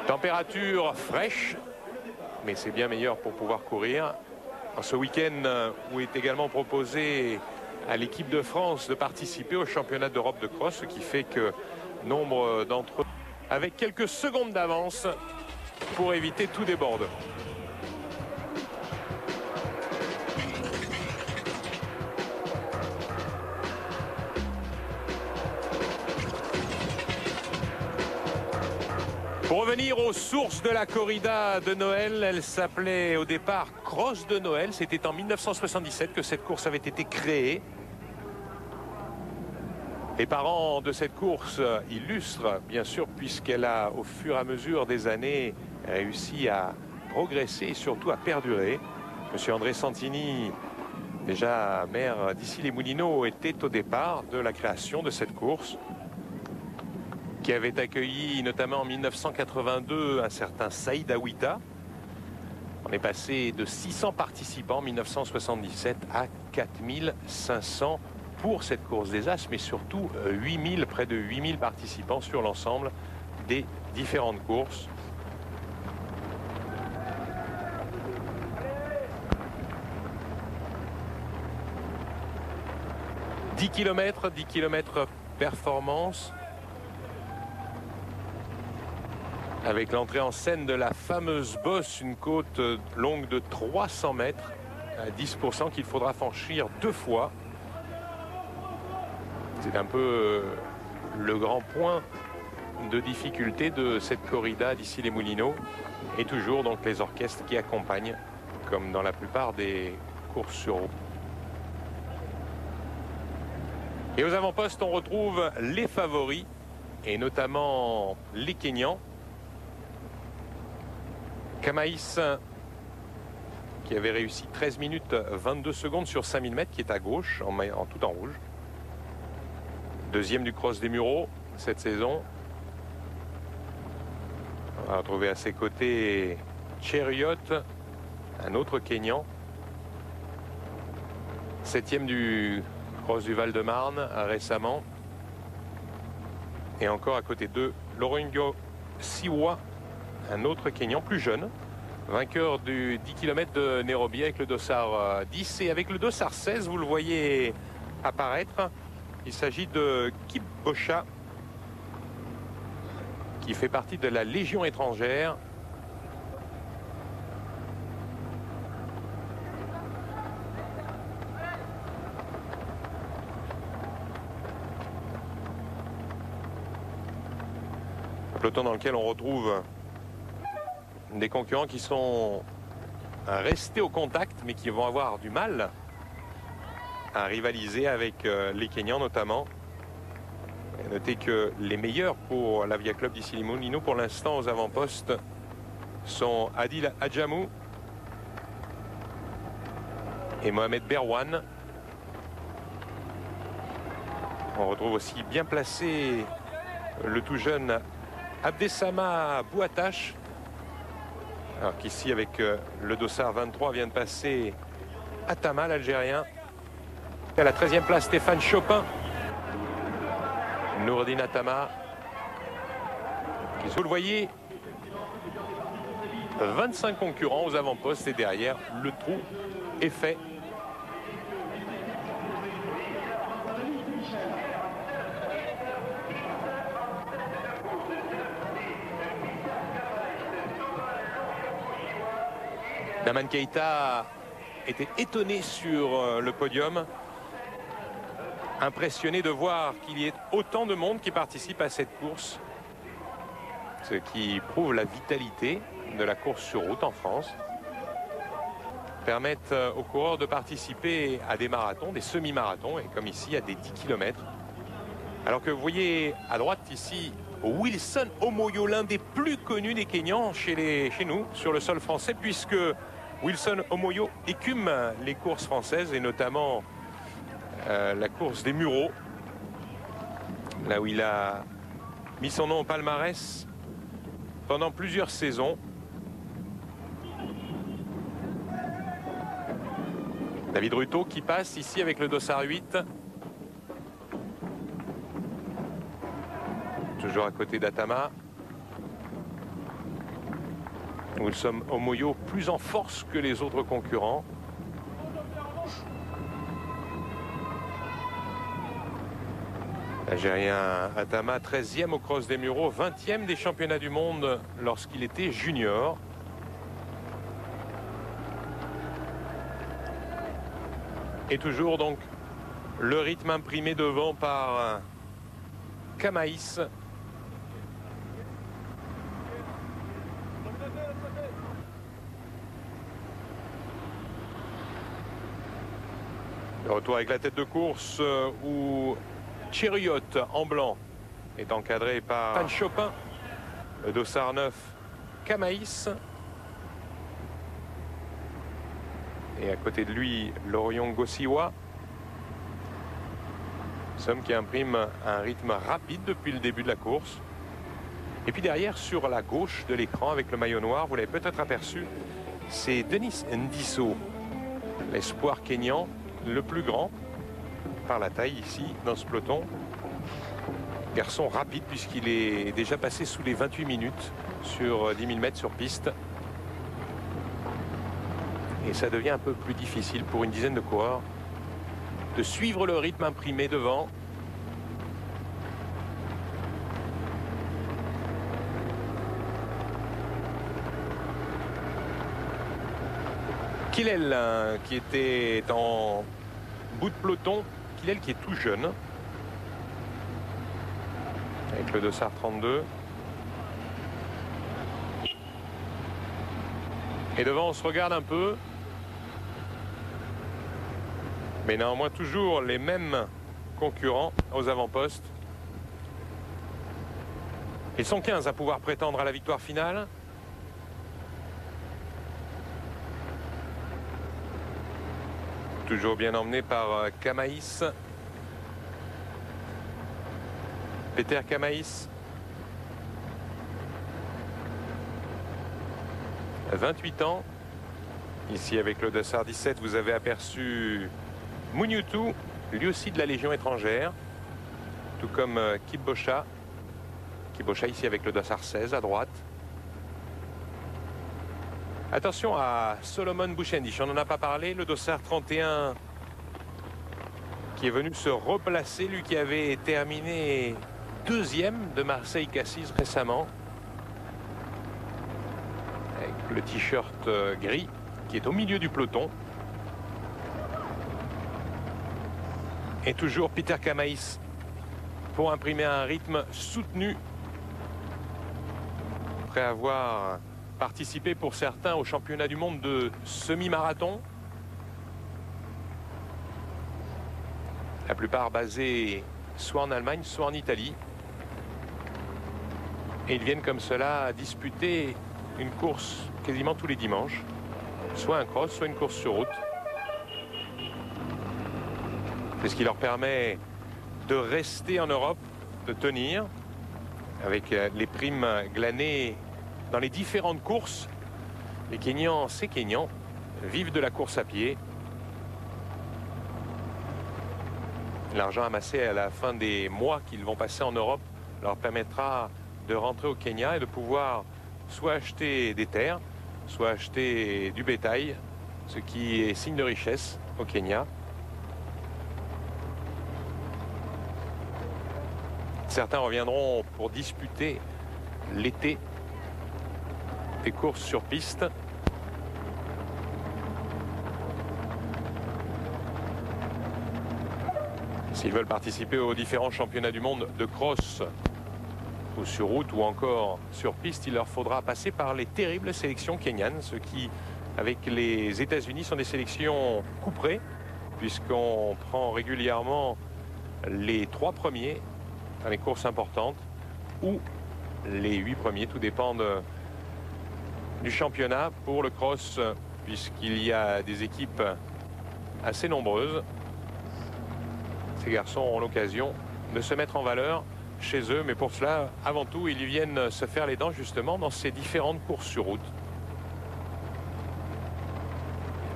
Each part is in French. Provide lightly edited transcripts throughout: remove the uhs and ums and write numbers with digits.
Température fraîche, mais c'est bien meilleur pour pouvoir courir. En ce week-end où est également proposé à l'équipe de France de participer au championnat d'Europe de cross, ce qui fait que nombre d'entre eux, avec quelques secondes d'avance pour éviter tout déborde. Pour revenir aux sources de la corrida de Noël, elle s'appelait au départ Cross de Noël. C'était en 1977 que cette course avait été créée. Les parents de cette course illustrent, bien sûr, puisqu'elle a, au fur et à mesure des années, réussi à progresser et surtout à perdurer. Monsieur André Santini, déjà maire d'Issy-les-Moulineaux, était au départ de la création de cette course, qui avait accueilli notamment en 1982 un certain Saïd Aouita. On est passé de 600 participants en 1977 à 4500 pour cette course des As, mais surtout 8000, près de 8000 participants sur l'ensemble des différentes courses. « 10 km performance ». Avec l'entrée en scène de la fameuse bosse, une côte longue de 300 mètres, à 10% qu'il faudra franchir 2 fois. C'est un peu le grand point de difficulté de cette corrida d'Issy-les-Moulineaux. Et toujours donc les orchestres qui accompagnent, comme dans la plupart des courses sur route. Et aux avant-postes, on retrouve les favoris, et notamment les Kenyans. Kamaïs, qui avait réussi 13 minutes 22 secondes sur 5000 mètres, qui est à gauche, en tout en rouge. Deuxième du cross des Mureaux cette saison. On va retrouver à ses côtés Cheriot, un autre Kenyan. Septième du cross du Val-de-Marne récemment. Et encore à côté d'eux, Lorengo Siwa, un autre Kenyan plus jeune, vainqueur du 10 km de Nairobi avec le dossard 10 et avec le dossard 16, vous le voyez apparaître. Il s'agit de Kip Bosha, qui fait partie de la Légion étrangère. Un peloton dans lequel on retrouve des concurrents qui sont restés au contact, mais qui vont avoir du mal à rivaliser avec les Kenyans notamment. Et notez que les meilleurs pour l'Avia Club d'Issy-les-Moulineaux pour l'instant aux avant-postes sont Adil Adjamou et Mohamed Berwan. On retrouve aussi bien placé le tout jeune Abdessama Bouattache. Alors qu'ici, avec le dossard 23, vient de passer Atama, l'Algérien. À la 13e place, Stéphane Chopin. Nourdine Atama. Vous le voyez, 25 concurrents aux avant-postes et derrière, le trou est fait. Naman Keita était étonné sur le podium, impressionné de voir qu'il y ait autant de monde qui participe à cette course, ce qui prouve la vitalité de la course sur route en France. Permettent aux coureurs de participer à des marathons, des semi-marathons, et comme ici à des 10 km. Alors que vous voyez à droite ici Wilson Omoyo, l'un des plus connus des Kenyans chez nous sur le sol français, puisque Wilson Omoyo écume les courses françaises et notamment la course des Mureaux, là où il a mis son nom au palmarès pendant plusieurs saisons. David Ruto qui passe ici avec le dossard 8. Toujours à côté d'Atama. Nous sommes au Moyo plus en force que les autres concurrents. L'Algérien Atama, 13e au cross des Mureaux, 20e des championnats du monde lorsqu'il était junior. Et toujours donc le rythme imprimé devant par Kamaïs. Le retour avec la tête de course où Chériot en blanc est encadré par Pan Chopin. Le dossard 9, Kamaïs. Et à côté de lui, Lorion Gossiwa. Somme qui imprime un rythme rapide depuis le début de la course. Et puis derrière, sur la gauche de l'écran, avec le maillot noir, vous l'avez peut-être aperçu, c'est Denis Ndisso, l'espoir kényan, le plus grand par la taille ici dans ce peloton. Garçon rapide puisqu'il est déjà passé sous les 28 minutes sur 10 000 mètres sur piste. Et ça devient un peu plus difficile pour une dizaine de coureurs de suivre le rythme imprimé devant. Killel qui était en bout de peloton, Killel qui est tout jeune avec le dossard 32. Et devant on se regarde un peu, mais néanmoins toujours les mêmes concurrents aux avant-postes. Ils sont 15 à pouvoir prétendre à la victoire finale. Toujours bien emmené par Kamaïs. Peter Kamaïs. 28 ans. Ici avec le dossard 17, vous avez aperçu Mounioutou, lui aussi de la Légion étrangère. Tout comme Kibosha. Kibosha ici avec le dossard 16 à droite. Attention à Solomon Bouchendich, on n'en a pas parlé, le dossard 31 qui est venu se replacer, lui qui avait terminé deuxième de Marseille-Cassis récemment. Avec le t-shirt gris qui est au milieu du peloton. Et toujours Peter Kamaïs pour imprimer un rythme soutenu. Après avoir participé pour certains au championnat du monde de semi-marathon. La plupart basés soit en Allemagne, soit en Italie. Et ils viennent comme cela disputer une course quasiment tous les dimanches. Soit un cross, soit une course sur route. C'est ce qui leur permet de rester en Europe, de tenir, avec les primes glanées dans les différentes courses. Les Kenyans, ces Kenyans, vivent de la course à pied. L'argent amassé à la fin des mois qu'ils vont passer en Europe leur permettra de rentrer au Kenya et de pouvoir soit acheter des terres, soit acheter du bétail, ce qui est signe de richesse au Kenya. Certains reviendront pour disputer l'été des courses sur piste. S'ils veulent participer aux différents championnats du monde de cross ou sur route ou encore sur piste, il leur faudra passer par les terribles sélections kenyanes, ce qui, avec les États-Unis, sont des sélections couperées, puisqu'on prend régulièrement les 3 premiers dans les courses importantes ou les 8 premiers, tout dépend du championnat pour le cross, puisqu'il y a des équipes assez nombreuses. Ces garçons ont l'occasion de se mettre en valeur chez eux, mais pour cela, avant tout, ils viennent se faire les dents justement dans ces différentes courses sur route.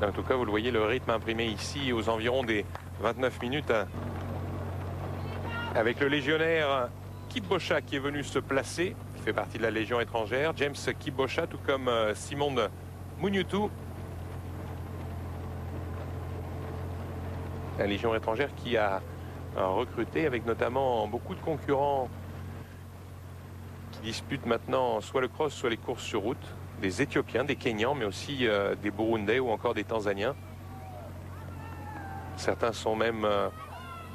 En tout cas, vous le voyez, le rythme imprimé ici aux environs des 29 minutes avec le légionnaire Kibosha qui est venu se placer fait partie de la Légion étrangère. James Kibosha, tout comme Simone Mounioutou. La Légion étrangère qui a recruté avec notamment beaucoup de concurrents qui disputent maintenant soit le cross, soit les courses sur route. Des Éthiopiens, des Kenyans, mais aussi des Burundais ou encore des Tanzaniens. Certains sont même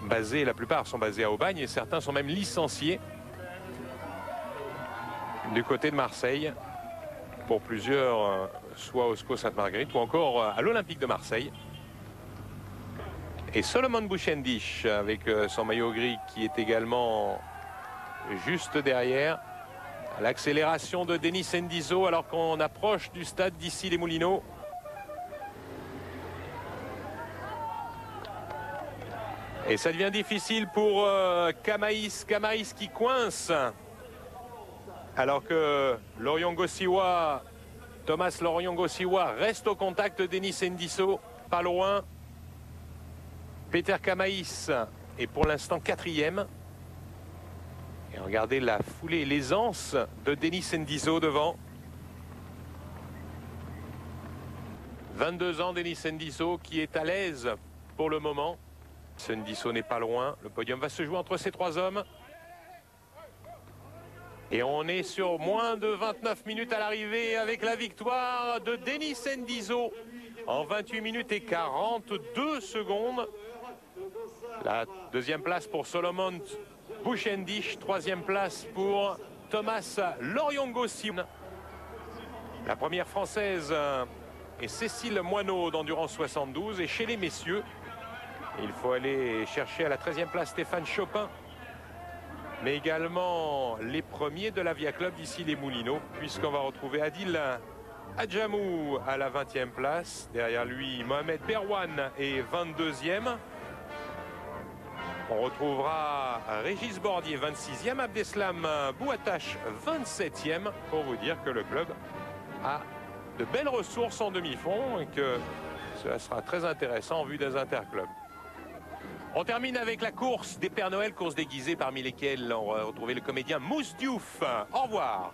basés, la plupart sont basés à Aubagne et certains sont même licenciés du côté de Marseille. Pour plusieurs, soit au SCO Sainte-Marguerite ou encore à l'Olympique de Marseille. Et Solomon Bouchendish avec son maillot gris qui est également juste derrière. L'accélération de Denis Sendiso alors qu'on approche du stade d'ici les Moulineaux. Et ça devient difficile pour Kamaïs. Kamaïs qui coince. Alors que Thomas Lorion-Gossiwa reste au contact de Denis Sendiso. Pas loin. Peter Kamaïs est pour l'instant 4e. Et regardez la foulée, l'aisance de Denis Sendiso devant. 22 ans, Denis Sendiso qui est à l'aise pour le moment. Sendiso n'est pas loin. Le podium va se jouer entre ces trois hommes. Et on est sur moins de 29 minutes à l'arrivée avec la victoire de Denis Sendiso en 28 minutes et 42 secondes. La deuxième place pour Solomon Bouchendish, troisième place pour Thomas Lorion-Gossiwa. La première française est Cécile Moineau d'Endurance 72. Et chez les messieurs, il faut aller chercher à la 13e place Stéphane Chopin. Mais également les premiers de la Via Club d'ici les Moulineaux, puisqu'on va retrouver Adil Adjamou à la 20e place. Derrière lui, Mohamed Berwan est 22e. On retrouvera Régis Bordier 26e, Abdeslam Bouattache 27e, pour vous dire que le club a de belles ressources en demi-fond et que cela sera très intéressant en vue des interclubs. On termine avec la course des Pères Noël, course déguisée parmi lesquelles on va retrouver le comédien Mousse Diouf. Au revoir.